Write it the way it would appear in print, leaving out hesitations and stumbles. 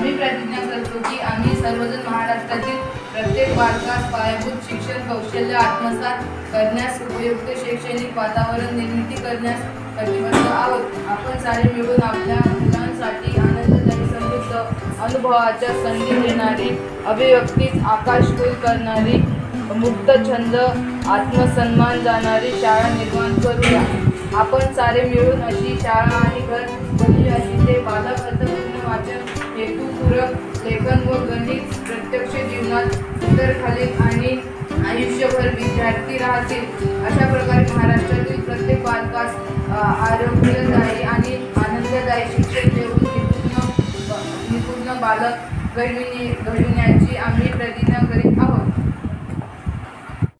आम्ही प्रतिज्ञा करतो की आम्ही सर्वजण महाराष्ट्रातील प्रत्येक बालकास पायाभूत शिक्षण कौशल्य आत्मसात करण्यास उपयुक्त शैक्षणिक वातावरण निर्मिती करण्यास कटिबद्ध आहोत। आपण सारे मिळून आपल्या मुलांसाठी आनंददायी समृद्ध अनुभवाच्या संधी देणारी, अभिव्यक्तीस आकाशकुल करणारी, मुक्त छंद आत्मसन्मान जाणारी शाळा निर्माण करूया। आपण सारे मिळून अशी शाळा आणि घर बनवूया जिथे बालक अर्थपूर्ण वाचन, हेतुपूरक लेखन व गणित प्रत्यक्ष जीवनात सुंदरखालीन आणि आयुष्यभर विद्यार्थी राहतील। अशा प्रकारे महाराष्ट्रातील प्रत्येक बालकास आरोग्यदायी आणि आनंददायी शिक्षण देऊन निपुण बालक घडविण्याची